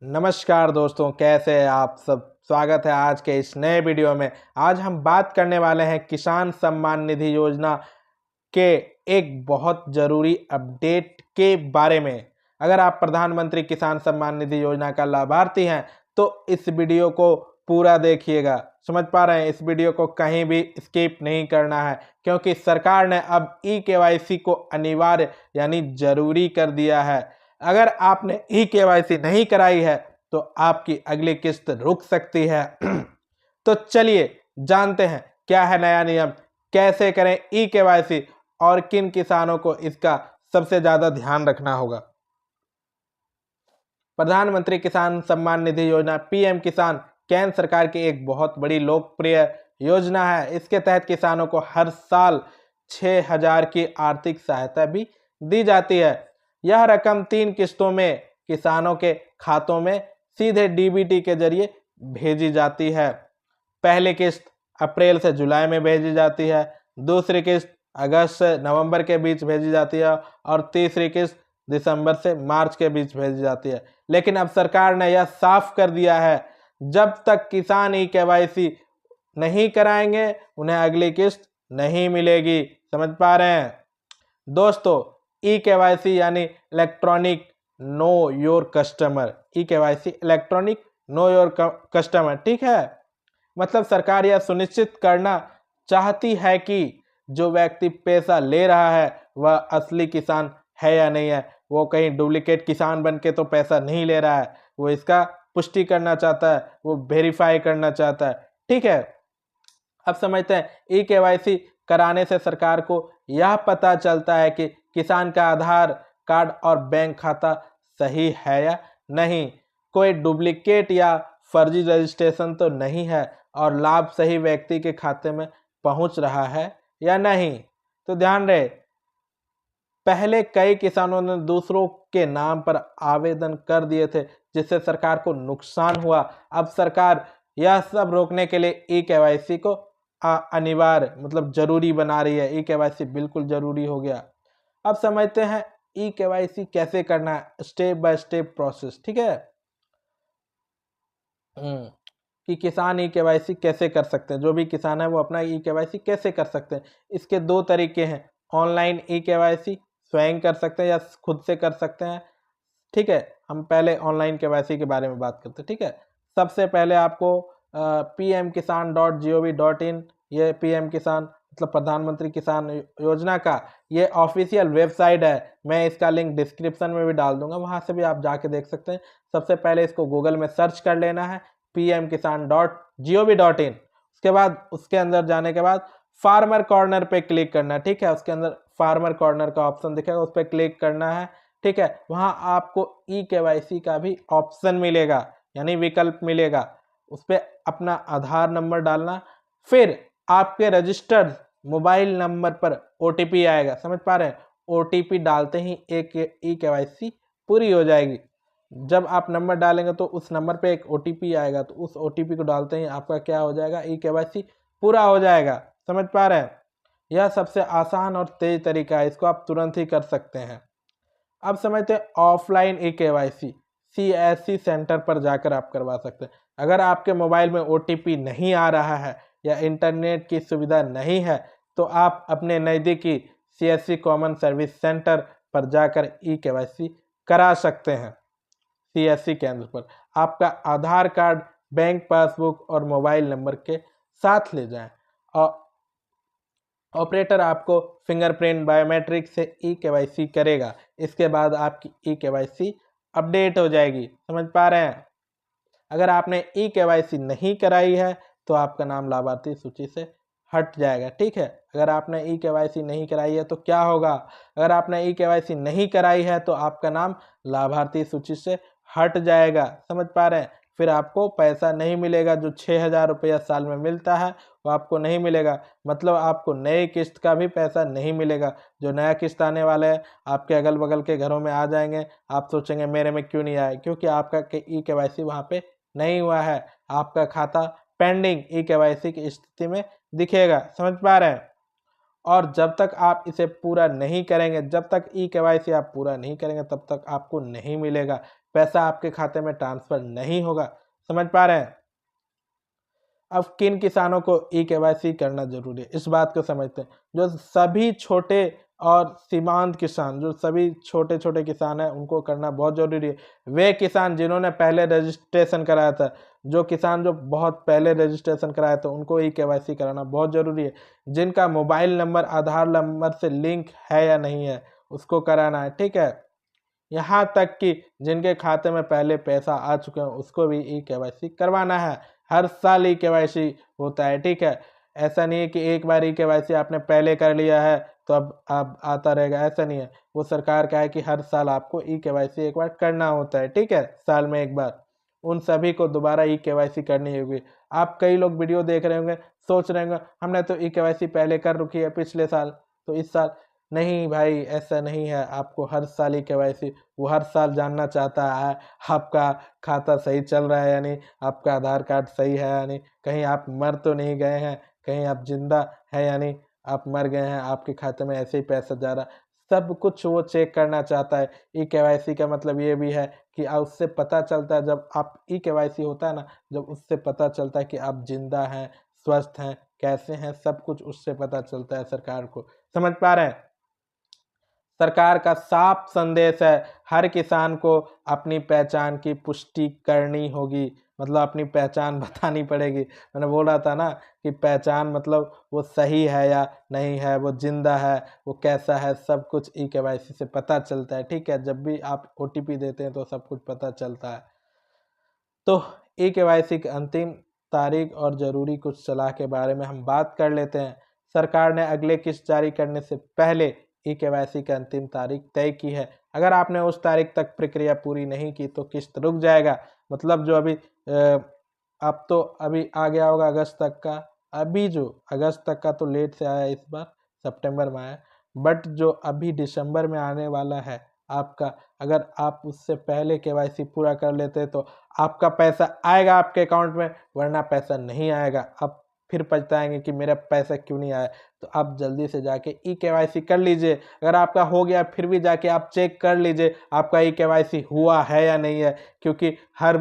नमस्कार दोस्तों, कैसे हैं आप सब। स्वागत है आज के इस नए वीडियो में। आज हम बात करने वाले हैं किसान सम्मान निधि योजना के एक बहुत ज़रूरी अपडेट के बारे में। अगर आप प्रधानमंत्री किसान सम्मान निधि योजना का लाभार्थी हैं तो इस वीडियो को पूरा देखिएगा। समझ पा रहे हैं, इस वीडियो को कहीं भी स्किप नहीं करना है क्योंकि सरकार ने अब ई-केवाईसी को अनिवार्य यानी ज़रूरी कर दिया है। अगर आपने ई-केवाईसी नहीं कराई है तो आपकी अगली किस्त रुक सकती है। तो चलिए जानते हैं क्या है नया नियम, कैसे करें ई-केवाईसी और किन किसानों को इसका सबसे ज़्यादा ध्यान रखना होगा। प्रधानमंत्री किसान सम्मान निधि योजना पीएम किसान केंद्र सरकार की एक बहुत बड़ी लोकप्रिय योजना है। इसके तहत किसानों को हर साल 6,000 की आर्थिक सहायता भी दी जाती है। यह रकम 3 किस्तों में किसानों के खातों में सीधे डीबीटी के जरिए भेजी जाती है। पहली किस्त अप्रैल से जुलाई में भेजी जाती है, दूसरी किस्त अगस्त से नवंबर के बीच भेजी जाती है और तीसरी किस्त दिसंबर से मार्च के बीच भेजी जाती है। लेकिन अब सरकार ने यह साफ कर दिया है, जब तक किसान ई-केवाईसी नहीं कराएंगे उन्हें अगली किस्त नहीं मिलेगी। समझ पा रहे हैं दोस्तों, ई-केवाईसी यानी electronic know your customer. E-KYC electronic know your customer, ठीक है। मतलब सरकार यह सुनिश्चित करना चाहती है कि जो व्यक्ति पैसा ले रहा है वह असली किसान है या नहीं है। वो कहीं डुप्लीकेट किसान बन के तो पैसा नहीं ले रहा है, वो इसका पुष्टि करना चाहता है, वो वेरीफाई करना चाहता है, ठीक है। अब समझते हैं ई-केवाईसी कराने से सरकार को यह पता चलता है कि किसान का आधार कार्ड और बैंक खाता सही है या नहीं, कोई डुप्लीकेट या फर्जी रजिस्ट्रेशन तो नहीं है और लाभ सही व्यक्ति के खाते में पहुंच रहा है या नहीं। तो ध्यान रहे, पहले कई किसानों ने दूसरों के नाम पर आवेदन कर दिए थे जिससे सरकार को नुकसान हुआ। अब सरकार यह सब रोकने के लिए ई-केवाईसी को अनिवार्य मतलब जरूरी बना रही है। ई-केवाईसी बिल्कुल जरूरी हो गया। अब समझते हैं ई-केवाईसी कैसे करना है, स्टेप बाय स्टेप प्रोसेस, ठीक है। कि किसान ई-केवाईसी कैसे कर सकते हैं, जो भी किसान है वो अपना ई-केवाईसी कैसे कर सकते हैं। इसके दो तरीके हैं, ऑनलाइन ई-केवाईसी स्वयं कर सकते हैं या खुद से कर सकते हैं, ठीक है। हम पहले ऑनलाइन केवाईसी के बारे में बात करते हैं, ठीक है। सबसे पहले आपको pmkisan.gov.in, ये पीएम किसान मतलब प्रधानमंत्री किसान योजना का ये ऑफिशियल वेबसाइट है। मैं इसका लिंक डिस्क्रिप्शन में भी डाल दूंगा, वहां से भी आप जाके देख सकते हैं। सबसे पहले इसको गूगल में सर्च कर लेना है pmkisan.gov.in। उसके बाद उसके अंदर जाने के बाद फार्मर कॉर्नर पे क्लिक करना है, ठीक है। उसके अंदर फार्मर कॉर्नर का ऑप्शन दिखेगा, उस पर क्लिक करना है, ठीक है। वहां आपको ई-केवाईसी का भी ऑप्शन मिलेगा यानी विकल्प मिलेगा, उस पर अपना आधार नंबर डालना, फिर आपके रजिस्टर्ड मोबाइल नंबर पर ओटीपी आएगा। समझ पा रहे हैं, ओटीपी डालते ही एक ई-केवाईसी पूरी हो जाएगी। जब आप नंबर डालेंगे तो उस नंबर पे एक ओटीपी आएगा, तो उस ओटीपी को डालते ही आपका क्या हो जाएगा, ई-केवाईसी पूरा हो जाएगा। समझ पा रहे हैं, यह सबसे आसान और तेज तरीका है, इसको आप तुरंत ही कर सकते हैं। अब समझते हैं ऑफलाइन ई-केवाईसी, सीएससी सेंटर पर जाकर आप करवा सकते हैं। अगर आपके मोबाइल में ओटीपी नहीं आ रहा है या इंटरनेट की सुविधा नहीं है तो आप अपने नज़दीकी सीएससी कॉमन सर्विस सेंटर पर जाकर ई-केवाईसी करा सकते हैं। सीएससी केंद्र पर आपका आधार कार्ड, बैंक पासबुक और मोबाइल नंबर के साथ ले जाएं और ऑपरेटर आपको फिंगरप्रिंट बायोमेट्रिक से ई-केवाईसी करेगा। इसके बाद आपकी ई-केवाईसी अपडेट हो जाएगी। समझ पा रहे हैं, अगर आपने ई-केवाईसी नहीं कराई है तो आपका नाम लाभार्थी सूची से हट जाएगा, ठीक है। अगर आपने ई-केवाईसी नहीं कराई है तो क्या होगा, अगर आपने ई-केवाईसी नहीं कराई है तो आपका नाम लाभार्थी सूची से हट जाएगा। समझ पा रहे हैं, फिर आपको पैसा नहीं मिलेगा, जो 6,000 रुपया साल में मिलता है वो आपको नहीं मिलेगा। मतलब आपको नई किस्त का भी पैसा नहीं मिलेगा। जो नया किस्त आने वाला है आपके अगल बगल के घरों में आ जाएंगे, आप सोचेंगे मेरे में क्यों नहीं आए, क्योंकि आपका ई-केवाईसी वहाँ पे नहीं हुआ है। आपका खाता पेंडिंग ई-केवाईसी की स्थिति में दिखेगा। समझ पा रहे हैं, और जब तक आप इसे पूरा नहीं करेंगे, जब तक ई-केवाईसी आप पूरा नहीं करेंगे तब तक आपको नहीं मिलेगा। पैसा आपके खाते में ट्रांसफर नहीं होगा। समझ पा रहे हैं? अब किन किसानों को ई-केवाईसी करना जरूरी है, इस बात को समझते हैं। जो सभी छोटे और सीमांत किसान, जो सभी छोटे छोटे किसान हैं, उनको करना बहुत जरूरी है। वे किसान जिन्होंने पहले रजिस्ट्रेशन कराया था, जो किसान जो बहुत पहले रजिस्ट्रेशन कराया था, उनको ई-केवाईसी कराना बहुत जरूरी है। जिनका मोबाइल नंबर आधार नंबर से लिंक है या नहीं है, उसको कराना है, ठीक है। यहाँ तक कि जिनके खाते में पहले पैसा आ चुके हैं, उसको भी ई-केवाईसी करवाना है। हर साल ई-केवाईसी होता है, ठीक है। ऐसा नहीं है कि एक बार ई-केवाईसी आपने पहले कर लिया है तो अब आता रहेगा, ऐसा नहीं है। वो सरकार का है कि हर साल आपको ई-केवाईसी एक बार करना होता है, ठीक है, साल में एक बार। उन सभी को दोबारा ई-केवाईसी करनी होगी। आप कई लोग वीडियो देख रहे होंगे, सोच रहे होंगे हमने तो ई-केवाईसी पहले कर रखी है पिछले साल, तो इस साल नहीं भाई, ऐसा नहीं है। आपको हर साल ई-केवाईसी, वो हर साल जानना चाहता है आपका खाता सही चल रहा है या नहीं, आपका आधार कार्ड सही है या नहीं, कहीं आप मर तो नहीं गए हैं, कहीं आप जिंदा है या नहीं, आप मर गए हैं, आपके खाते में ऐसे ही पैसा जा रहा, सब कुछ वो चेक करना चाहता है। ई-केवाईसी का मतलब ये भी है कि उससे पता चलता है, जब आप ई-केवाईसी होता है ना, जब उससे पता चलता है कि आप जिंदा हैं, स्वस्थ हैं, कैसे हैं, सब कुछ उससे पता चलता है सरकार को। समझ पा रहे हैं? सरकार का साफ संदेश है, हर किसान को अपनी पहचान की पुष्टि करनी होगी, मतलब अपनी पहचान बतानी पड़ेगी। मैंने बोल रहा था ना कि पहचान मतलब वो सही है या नहीं है, वो जिंदा है, वो कैसा है, सब कुछ ई-केवाईसी से पता चलता है, ठीक है। जब भी आप ओटीपी देते हैं तो सब कुछ पता चलता है। तो ई-केवाईसी की अंतिम तारीख और ज़रूरी कुछ सलाह के बारे में हम बात कर लेते हैं। सरकार ने अगले किस्त जारी करने से पहले ई-केवाईसी की अंतिम तारीख तय की है। अगर आपने उस तारीख तक प्रक्रिया पूरी नहीं की तो किस्त रुक जाएगा। मतलब जो अभी अब तो अभी आ गया होगा अगस्त तक का, अभी जो अगस्त तक का तो लेट से आया, इस बार सितंबर में आया, बट जो अभी दिसंबर में आने वाला है आपका, अगर आप उससे पहले केवाईसी पूरा कर लेते तो आपका पैसा आएगा आपके अकाउंट में, वरना पैसा नहीं आएगा। आप फिर पछताएंगे कि मेरा पैसा क्यों नहीं आया। तो आप जल्दी से जाके ई-केवाईसी कर लीजिए। अगर आपका हो गया फिर भी जाके आप चेक कर लीजिए आपका ई-केवाईसी हुआ है या नहीं है, क्योंकि हर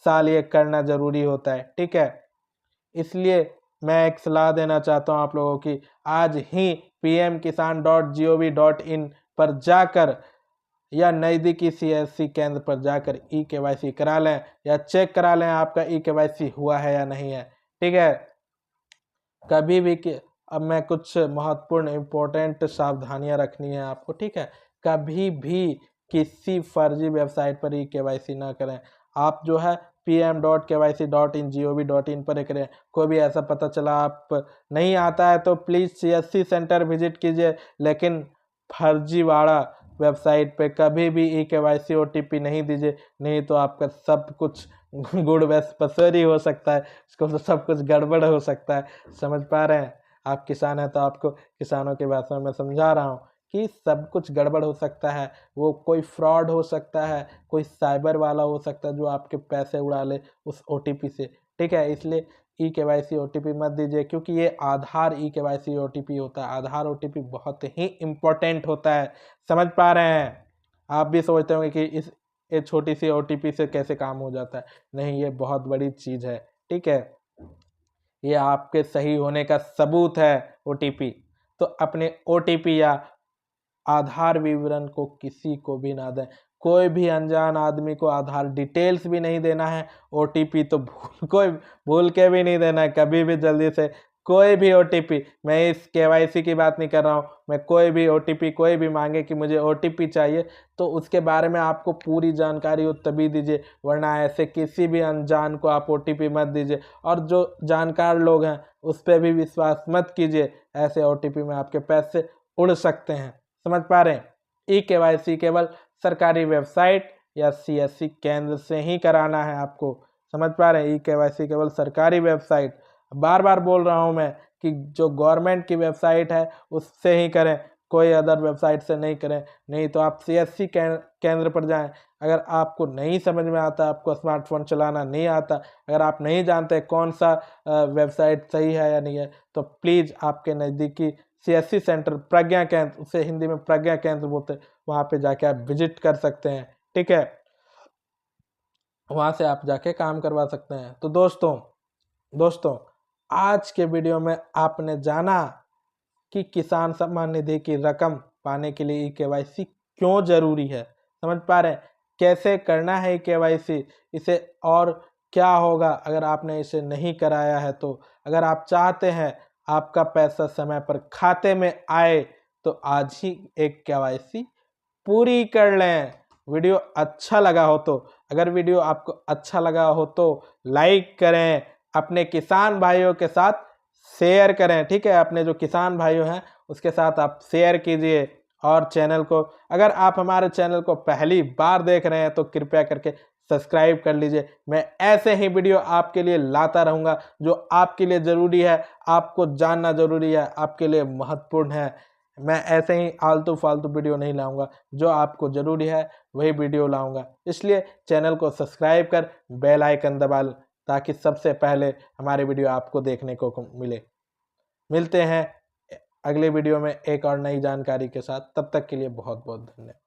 साल ये करना ज़रूरी होता है, ठीक है। इसलिए मैं एक सलाह देना चाहता हूँ आप लोगों की, आज ही pmkisan.gov.in पर जाकर या नज़दीकी सीएससी केंद्र पर जाकर ई-केवाईसी करा लें या चेक करा लें आपका ई-केवाईसी हुआ है या नहीं है, ठीक है। कभी भी अब मैं कुछ महत्वपूर्ण इम्पोर्टेंट सावधानियां रखनी है आपको, ठीक है। कभी भी किसी फर्जी वेबसाइट पर ई-केवाईसी ना करें। आप जो है pm.kyc.in.gov.in पर करें। कोई भी ऐसा पता चला आप नहीं आता है तो प्लीज़ सीएससी सेंटर विजिट कीजिए, लेकिन फर्जीवाड़ा वेबसाइट पे कभी भी ई-केवाईसी ओटीपी नहीं दीजिए, नहीं तो आपका सब कुछ गुड़ बसोरी हो सकता है, इसको तो सब कुछ गड़बड़ हो सकता है। समझ पा रहे हैं? आप किसान हैं तो आपको किसानों की भाषा में समझा रहा हूँ कि सब कुछ गड़बड़ हो सकता है। वो कोई फ्रॉड हो सकता है, कोई साइबर वाला हो सकता है जो आपके पैसे उड़ा ले उस ओटीपी से, ठीक है। इसलिए ई-केवाईसी ओटीपी मत दीजिए, क्योंकि ये आधार ई-केवाईसी ओटीपी होता है। आधार ओटीपी बहुत ही इम्पोर्टेंट होता है। समझ पा रहे हैं? आप भी सोचते होंगे कि इस ये छोटी सी ओटीपी से कैसे काम हो जाता है। नहीं, ये बहुत बड़ी चीज़ है, ठीक है। ये आपके सही होने का सबूत है ओटीपी। तो अपने ओटीपी या आधार विवरण को किसी को भी ना दें। कोई भी अनजान आदमी को आधार डिटेल्स भी नहीं देना है। ओटीपी तो भूल के भी नहीं देना है कभी भी। जल्दी से कोई भी ओटीपी, मैं इस केवाईसी की बात नहीं कर रहा हूँ, मैं कोई भी ओटीपी कोई भी मांगे कि मुझे ओटीपी चाहिए तो उसके बारे में आपको पूरी जानकारी हो तभी दीजिए, वरना ऐसे किसी भी अनजान को आप ओटीपी मत दीजिए। और जो जानकार लोग हैं उस पर भी विश्वास मत कीजिए, ऐसे ओटीपी में आपके पैसे उड़ सकते हैं। समझ पा रहे हैं? ई-केवाईसी केवल सरकारी वेबसाइट या सीएससी केंद्र से ही कराना है आपको। समझ पा रहे हैं? ई-केवाईसी केवल सरकारी वेबसाइट, बार बार बोल रहा हूं मैं कि जो गवर्नमेंट की वेबसाइट है उससे ही करें, कोई अदर वेबसाइट से नहीं करें। नहीं तो आप सीएससी केंद्र पर जाएं। अगर आपको नहीं समझ में आता, आपको स्मार्टफोन चलाना नहीं आता, अगर आप नहीं जानते कौन सा वेबसाइट सही है या नहीं है, तो प्लीज़ आपके नज़दीकी सीएससी सेंटर, प्रज्ञा केंद्र, उसे हिंदी में प्रज्ञा केंद्र बोलते हैं, वहाँ पे जाके आप विजिट कर सकते हैं, ठीक है। वहाँ से आप जाके काम करवा सकते हैं। तो दोस्तों आज के वीडियो में आपने जाना कि किसान सम्मान निधि की रकम पाने के लिए KYC क्यों जरूरी है। समझ पा रहे हैं कैसे करना है KYC, इसे और क्या होगा अगर आपने इसे नहीं कराया है। तो अगर आप चाहते हैं आपका पैसा समय पर खाते में आए तो आज ही एक KYC पूरी कर लें। वीडियो अच्छा लगा हो तो, अगर वीडियो आपको अच्छा लगा हो तो लाइक करें, अपने किसान भाइयों के साथ शेयर करें। ठीक है, अपने जो किसान भाइयों हैं उसके साथ आप शेयर कीजिए। और चैनल को, अगर आप हमारे चैनल को पहली बार देख रहे हैं तो कृपया करके सब्सक्राइब कर लीजिए। मैं ऐसे ही वीडियो आपके लिए लाता रहूँगा जो आपके लिए ज़रूरी है, आपको जानना ज़रूरी है, आपके लिए महत्वपूर्ण है। मैं ऐसे ही आलतू फालतू वीडियो नहीं लाऊंगा, जो आपको ज़रूरी है वही वीडियो लाऊंगा। इसलिए चैनल को सब्सक्राइब कर बेल आइकन दबा लें ताकि सबसे पहले हमारे वीडियो आपको देखने को मिले। मिलते हैं अगले वीडियो में एक और नई जानकारी के साथ। तब तक के लिए बहुत बहुत धन्यवाद।